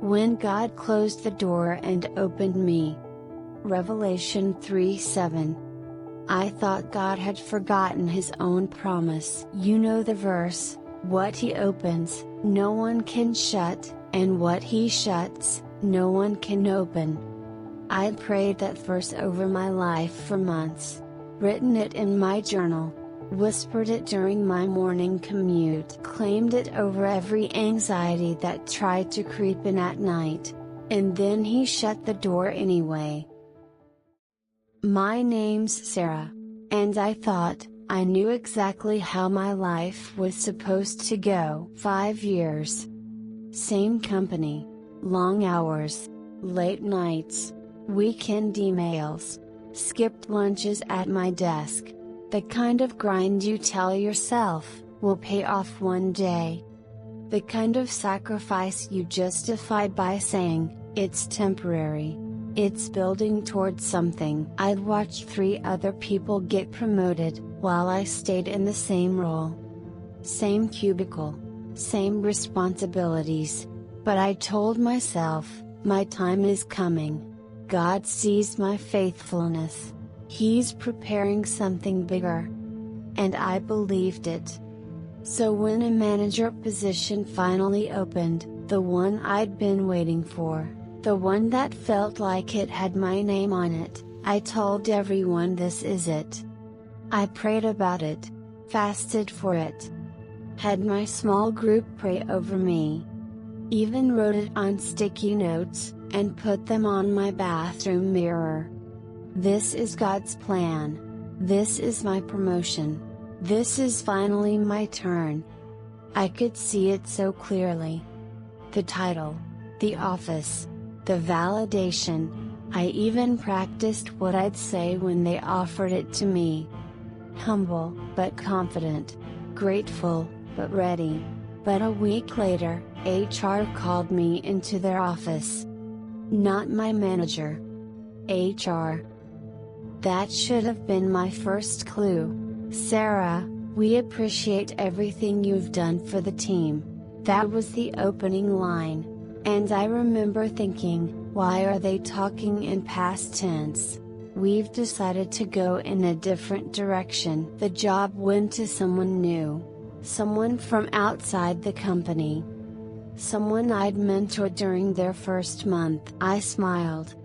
when God closed the door and opened me. Revelation 3:7. I thought God had forgotten his own promise. You know the verse, what he opens, no one can shut, and what he shuts, no one can open. I'd prayed that verse over my life for months, written it in my journal, whispered it during my morning commute, claimed it over every anxiety that tried to creep in at night, and then he shut the door anyway. My name's Sarah, and I thought, I knew exactly how my life was supposed to go. 5 years. Same company, long hours, late nights, weekend emails, skipped lunches at my desk. The kind of grind you tell yourself, will pay off one day. The kind of sacrifice you justify by saying, it's temporary. It's building towards something. I'd watched 3 other people get promoted, while I stayed in the same role. Same cubicle, same responsibilities. But I told myself, my time is coming. God sees my faithfulness. He's preparing something bigger. And I believed it. So when a manager position finally opened, the one I'd been waiting for, the one that felt like it had my name on it, I told everyone this is it. I prayed about it, fasted for it. Had my small group pray over me. Even wrote it on sticky notes, and put them on my bathroom mirror. This is God's plan. This is my promotion. This is finally my turn. I could see it so clearly. The title, the office, the validation. I even practiced what I'd say when they offered it to me. Humble, but confident. Grateful, but ready. But a week later, HR called me into their office. Not my manager. HR. That should have been my first clue. Sarah, we appreciate everything you've done for the team. That was the opening line. And I remember thinking, why are they talking in past tense? We've decided to go in a different direction. The job went to someone new. Someone from outside the company. Someone I'd mentored during their first month. I smiled.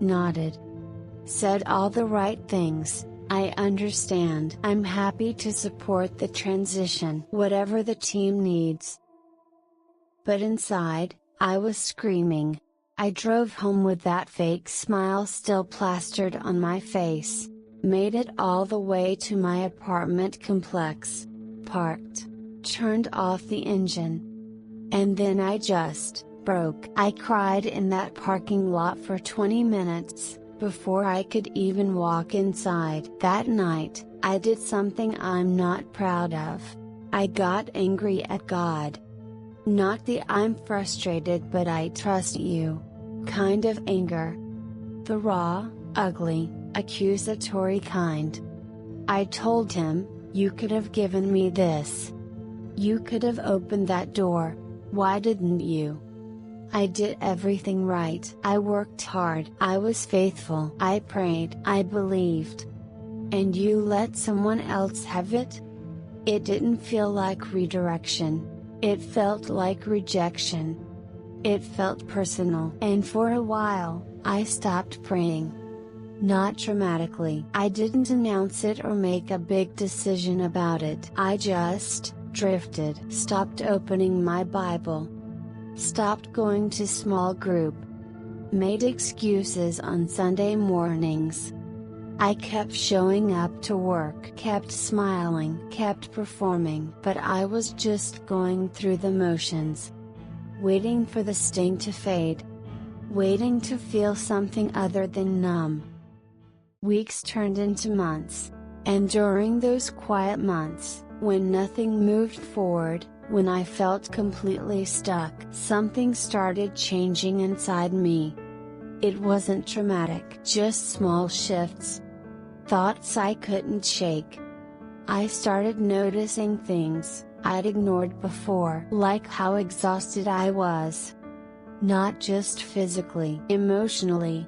Nodded. Said all the right things. I understand. I'm happy to support the transition. Whatever the team needs. But inside, I was screaming. I drove home with that fake smile still plastered on my face. Made it all the way to my apartment complex. Parked. Turned off the engine. And then I just broke. I cried in that parking lot for 20 minutes, before I could even walk inside. That night, I did something I'm not proud of. I got angry at God. Not the I'm frustrated but I trust you kind of anger. The raw, ugly, accusatory kind. I told him, you could have given me this. You could have opened that door, why didn't you? I did everything right. I worked hard. I was faithful. I prayed. I believed. And you let someone else have it? It didn't feel like redirection. It felt like rejection. It felt personal. And for a while, I stopped praying. Not dramatically. I didn't announce it or make a big decision about it. I just drifted. Stopped opening my Bible. Stopped going to small group. Made excuses on Sunday mornings. I kept showing up to work. Kept smiling. Kept performing. But I was just going through the motions. Waiting for the sting to fade. Waiting to feel something other than numb. Weeks turned into months. And during those quiet months, when nothing moved forward, when I felt completely stuck, something started changing inside me. It wasn't dramatic, just small shifts. Thoughts I couldn't shake. I started noticing things I'd ignored before, like how exhausted I was. Not just physically, emotionally,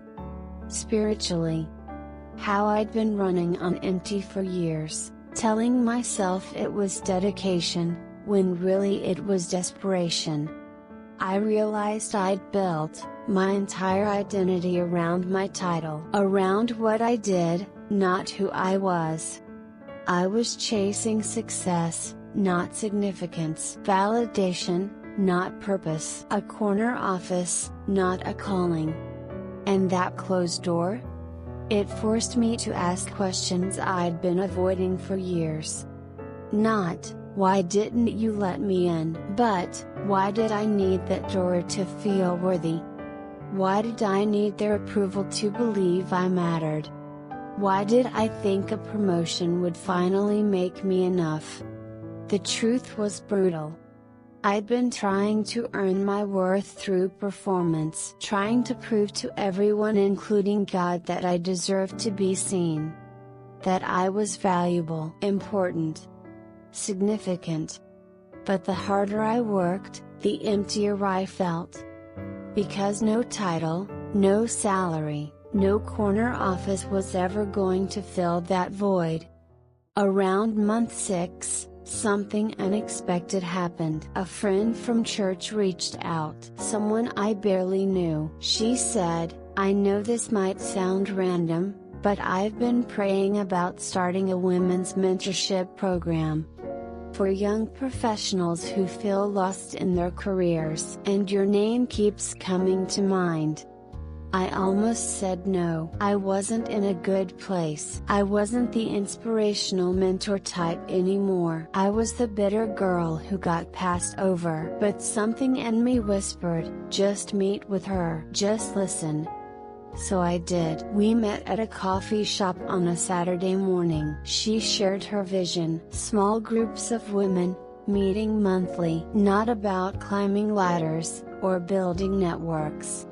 spiritually. How I'd been running on empty for years, telling myself it was dedication, when really it was desperation. I realized I'd built my entire identity around my title, around what I did, not who I was. I was chasing success, not significance, validation, not purpose, a corner office, not a calling. And that closed door? It forced me to ask questions I'd been avoiding for years. Not, why didn't you let me in? But, why did I need that door to feel worthy? Why did I need their approval to believe I mattered? Why did I think a promotion would finally make me enough? The truth was brutal. I'd been trying to earn my worth through performance, trying to prove to everyone including God that I deserved to be seen. That I was valuable, important, significant. But the harder I worked, the emptier I felt. Because no title, no salary, no corner office was ever going to fill that void. Around month 6, something unexpected happened. A friend from church reached out. Someone I barely knew. She said, I know this might sound random, but I've been praying about starting a women's mentorship program. For young professionals who feel lost in their careers. And your name keeps coming to mind. I almost said no. I wasn't in a good place. I wasn't the inspirational mentor type anymore. I was the bitter girl who got passed over. But something in me whispered, just meet with her. Just listen. So I did. We met at a coffee shop on a Saturday morning. She shared her vision. Small groups of women, meeting monthly. Not about climbing ladders, or building networks.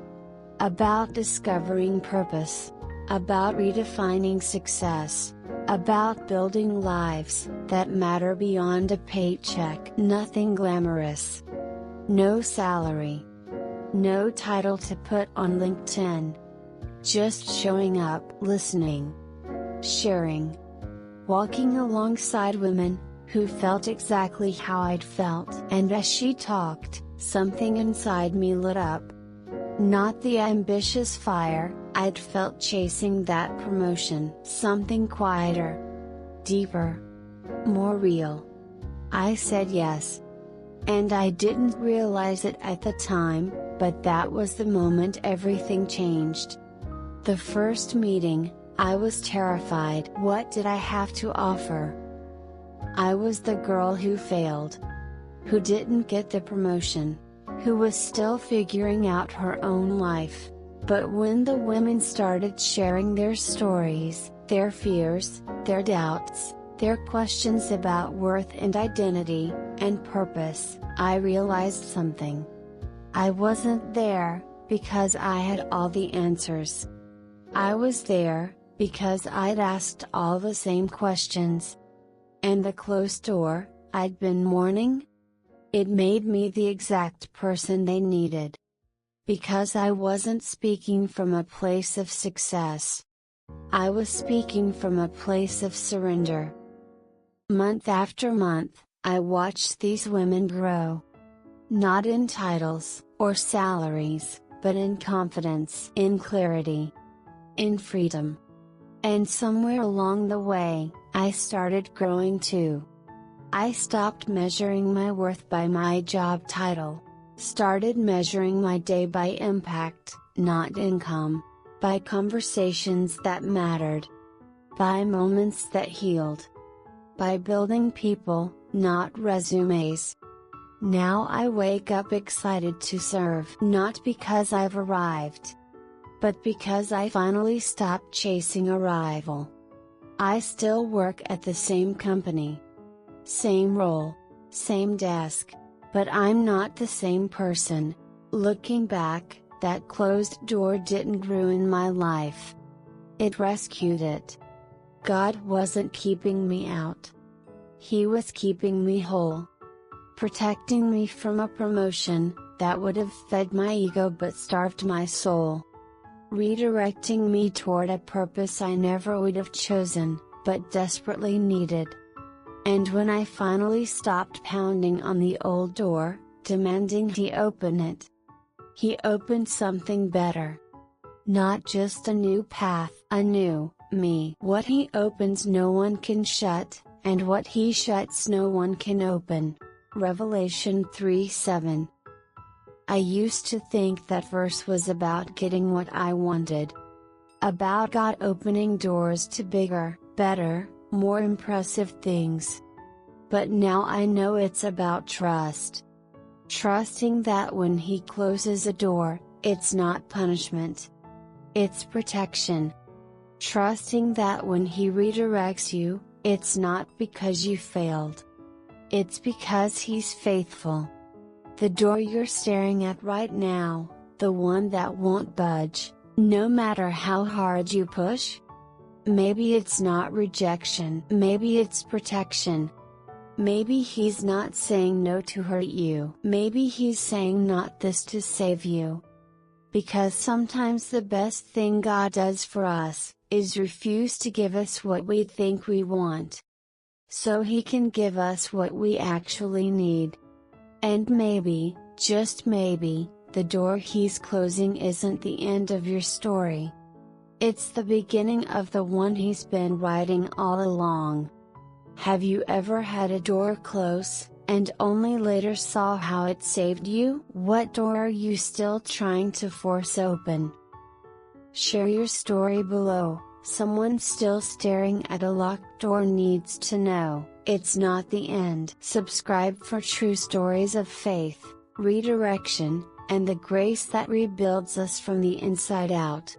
About discovering purpose. About redefining success. About building lives that matter beyond a paycheck. Nothing glamorous. No salary. No title to put on LinkedIn. Just showing up, listening, sharing, walking alongside women who felt exactly how I'd felt. And as she talked, something inside me lit up. Not the ambitious fire I'd felt chasing that promotion. Something quieter, deeper, more real. I said yes. And I didn't realize it at the time, but that was the moment everything changed. The first meeting, I was terrified. What did I have to offer? I was the girl who failed. Who didn't get the promotion. Who was still figuring out her own life. But when the women started sharing their stories, their fears, their doubts, their questions about worth and identity, and purpose, I realized something. I wasn't there, because I had all the answers. I was there, because I'd asked all the same questions. And the closed door, I'd been mourning? It made me the exact person they needed. Because I wasn't speaking from a place of success. I was speaking from a place of surrender. Month after month, I watched these women grow. Not in titles, or salaries, but in confidence, in clarity, in freedom. And somewhere along the way, I started growing too. I stopped measuring my worth by my job title. Started measuring my day by impact, not income. By conversations that mattered. By moments that healed. By building people, not resumes. Now I wake up excited to serve. Not because I've arrived. But because I finally stopped chasing arrival. I still work at the same company. Same role, same desk. But I'm not the same person. Looking back, that closed door didn't ruin my life. It rescued it. God wasn't keeping me out. He was keeping me whole. Protecting me from a promotion that would have fed my ego but starved my soul. Redirecting me toward a purpose I never would have chosen, but desperately needed. And when I finally stopped pounding on the old door, demanding he open it, he opened something better. Not just a new path, a new me. What he opens no one can shut, and what he shuts no one can open. Revelation 3:7. I used to think that verse was about getting what I wanted. About God opening doors to bigger, better, more impressive things. But now I know it's about trust. Trusting that when He closes a door, it's not punishment. It's protection. Trusting that when He redirects you, it's not because you failed. It's because He's faithful. The door you're staring at right now, the one that won't budge, no matter how hard you push? Maybe it's not rejection. Maybe it's protection. Maybe He's not saying no to hurt you. Maybe He's saying not this to save you. Because sometimes the best thing God does for us, is refuse to give us what we think we want. So He can give us what we actually need. And maybe, just maybe, the door He's closing isn't the end of your story. It's the beginning of the one He's been writing all along. Have you ever had a door close, and only later saw how it saved you? What door are you still trying to force open? Share your story below. Someone still staring at a locked door needs to know, it's not the end. Subscribe for true stories of faith, redirection, and the grace that rebuilds us from the inside out.